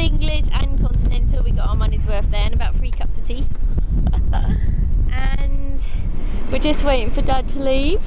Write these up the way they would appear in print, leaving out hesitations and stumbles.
English and continental. We got our money's worth there and about 3 cups of tea. And we're just waiting for Dad to leave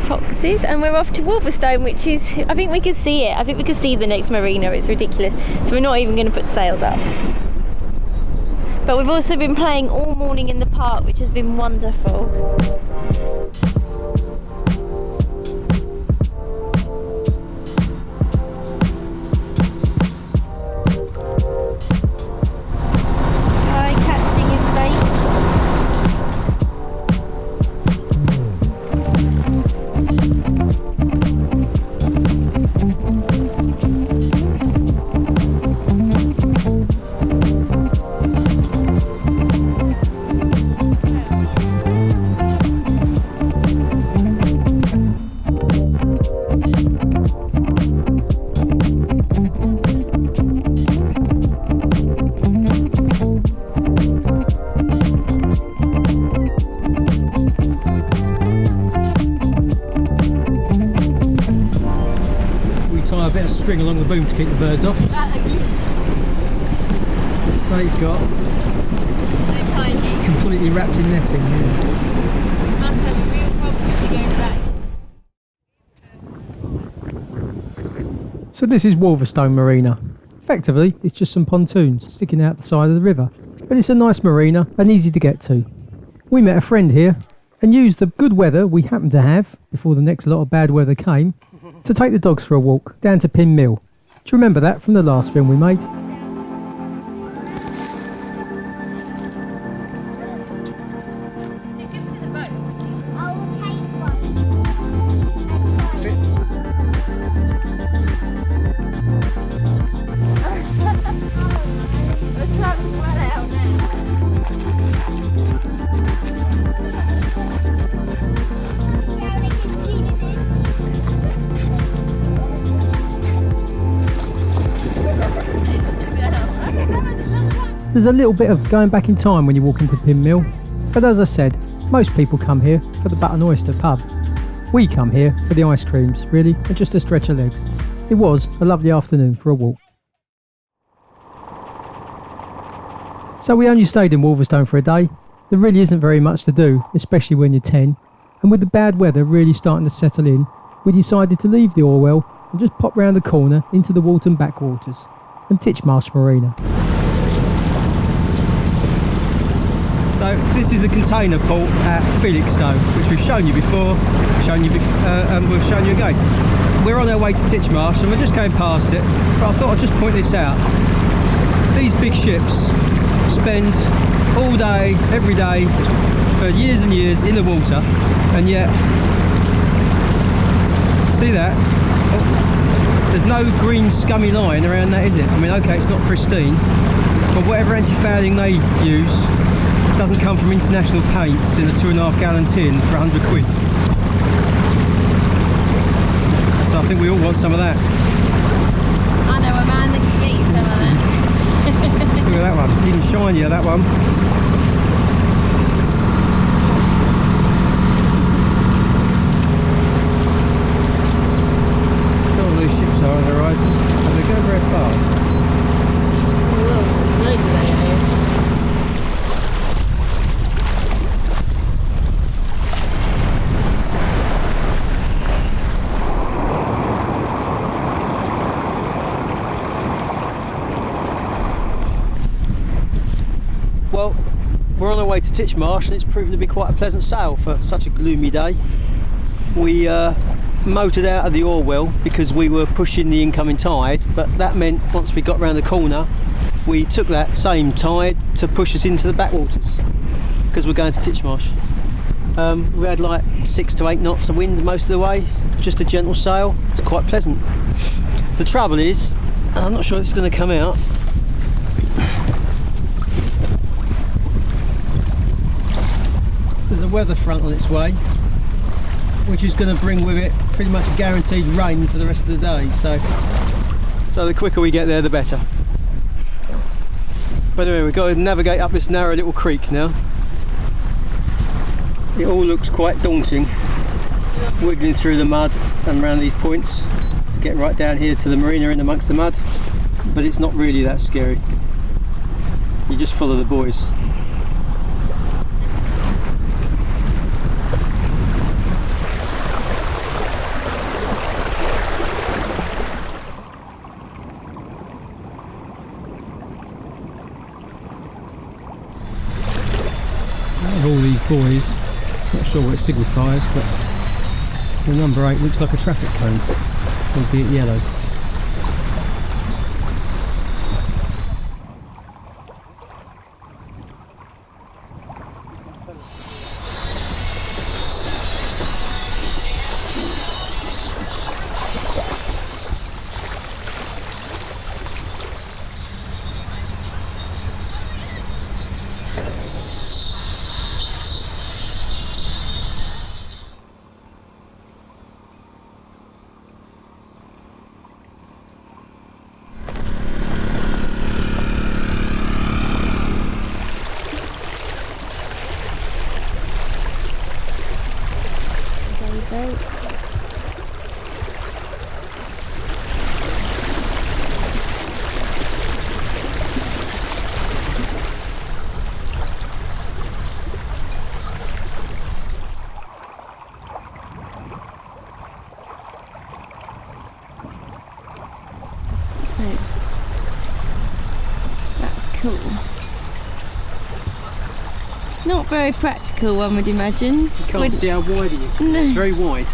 Foxes, and we're off to Wolverstone, which is, I think we can see it. I think we can see the next marina. It's ridiculous. So we're not even going to put sails up. But we've also been playing all morning in the park, which has been wonderful. Tie a bit of string along the boom to keep the birds off. They've got completely wrapped in netting. Yeah. Must have a real problem if you go to that. So this is Wolverstone Marina. Effectively, it's just some pontoons sticking out the side of the river, but it's a nice marina and easy to get to. We met a friend here and used the good weather we happened to have before the next lot of bad weather came to take the dogs for a walk down to Pin Mill. Do you remember that from the last film we made? There's a little bit of going back in time when you walk into Pin Mill, but as I said, most people come here for the Button Oyster pub. We come here for the ice creams, really, and just a stretch of legs. It was a lovely afternoon for a walk. So we only stayed in Wolverstone for a day. There really isn't very much to do, especially when you're 10, and with the bad weather really starting to settle in, we decided to leave the Orwell and just pop round the corner into the Walton backwaters and Titchmarsh Marina. So this is a container port at Felixstowe, which we've shown you before, we've shown you again. We're on our way to Titchmarsh and we're just going past it, but I thought I'd just point this out. These big ships spend all day, every day, for years and years in the water, and yet, see that? Oh, there's no green scummy line around that, is it? I mean, okay, it's not pristine, but whatever anti-fouling they use doesn't come from International Paints in a 2.5 gallon tin for 100 quid. So I think we all want some of that. I know a man that can get you some of that. Look at that one, even shinier, that one. Don't know what those ships are on the horizon, but they're going very fast. Whoa, look at that. Well, we're on our way to Titchmarsh and it's proven to be quite a pleasant sail for such a gloomy day. We motored out of the Orwell because we were pushing the incoming tide, but that meant once we got round the corner we took that same tide to push us into the backwaters because we're going to Titchmarsh. We had like 6 to 8 knots of wind most of the way, just a gentle sail. It's quite pleasant. The trouble is, I'm not sure if it's going to come out, there's a weather front on its way which is going to bring with it pretty much guaranteed rain for the rest of the day, so the quicker we get there the better. But anyway, we've got to navigate up this narrow little creek now. It all looks quite daunting, wiggling through the mud and around these points to get right down here to the marina in amongst the mud. but it's not really that scary. You just follow the boys. Out of all these buoys, not sure what it signifies, but the number 8 looks like a traffic cone, albeit yellow. So that's cool. Not very practical, one would imagine. You can't see how wide it is. No. It's very wide.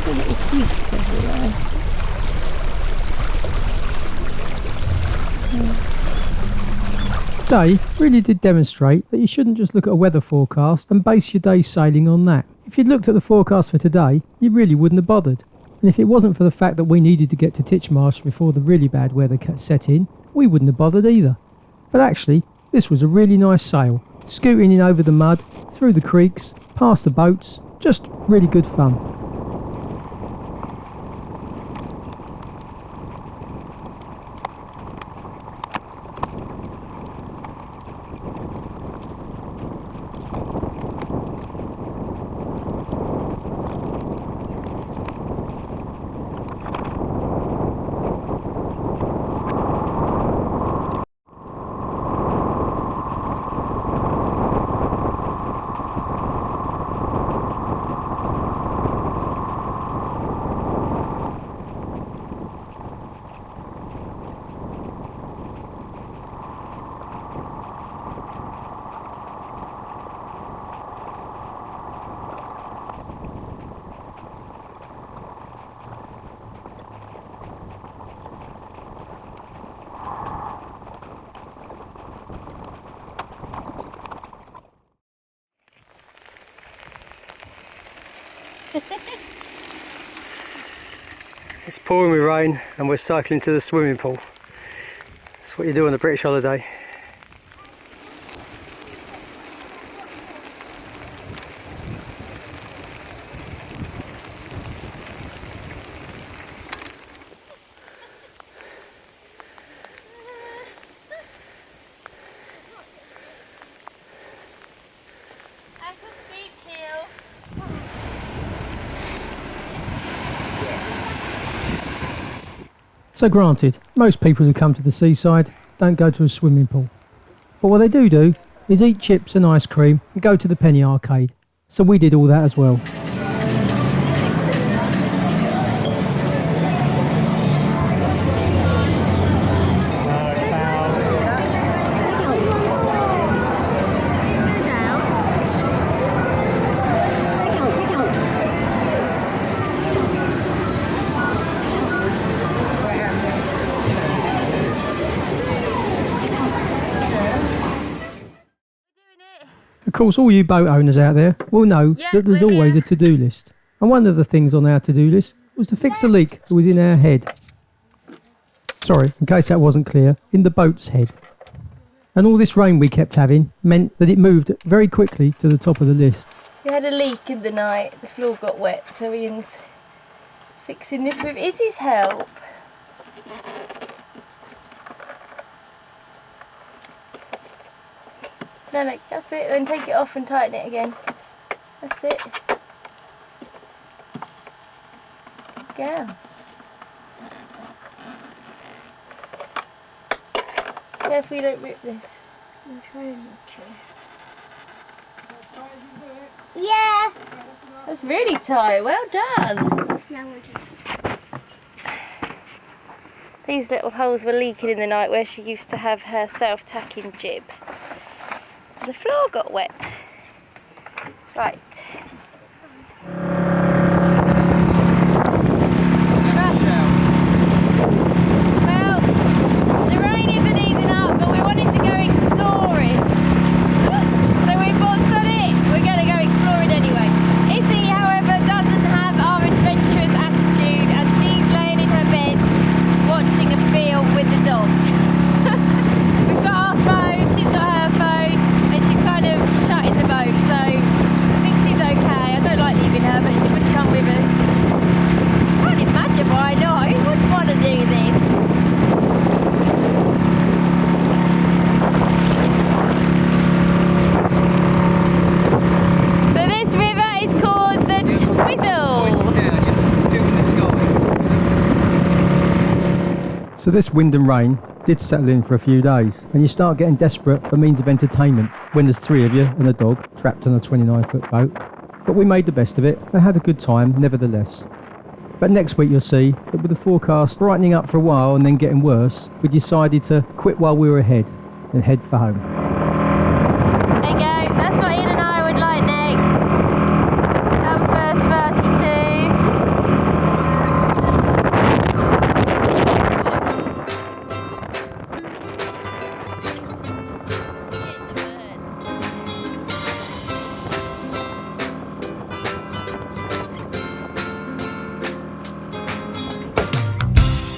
The little creeks everywhere. Today really did demonstrate that you shouldn't just look at a weather forecast and base your day's sailing on that. If you'd looked at the forecast for today, you really wouldn't have bothered. And if it wasn't for the fact that we needed to get to Titchmarsh before the really bad weather set in, we wouldn't have bothered either. But actually, this was a really nice sail, scooting in over the mud, through the creeks, past the boats, just really good fun. It's pouring with rain and we're cycling to the swimming pool. That's what you do on a British holiday. That's a steep hill. So granted, most people who come to the seaside don't go to a swimming pool. But what they do is eat chips and ice cream and go to the penny arcade. So we did all that as well. Of course, all you boat owners out there will know that there's always a to-do list. And one of the things on our to-do list was to fix a leak that was in our head. Sorry, in case that wasn't clear, in the boat's head. And all this rain we kept having meant that it moved very quickly to the top of the list. We had a leak in the night, the floor got wet, so Ian's fixing this with Izzy's help. No, look, that's it, then take it off and tighten it again. That's it. Go. Careful you don't rip this. I'm trying not to. Yeah! That's really tight. Well done. Now we'll just... These little holes were leaking in the night where she used to have her self-tacking jib. The floor got wet. Right. Well, the rain isn't easing up, but we wanted to go exploring. So we thought, sod it, we're going to go exploring anyway. Izzy, however, doesn't have our adventurous attitude, and she's laying in her bed watching a film with the dog. We've got our phone, she's got her phone, and she's kind of shut in the boat, so I think she's okay. I don't like leaving her, but she would come with us. I can't imagine why not. Who wouldn't want to do this? So this river is called the Twiddle. So this wind and rain did settle in for a few days, and you start getting desperate for means of entertainment when there's 3 of you and a dog trapped on a 29-foot boat. But we made the best of it and had a good time nevertheless. But next week you'll see that with the forecast brightening up for a while and then getting worse, we decided to quit while we were ahead and head for home. There you go, that's what Ian and I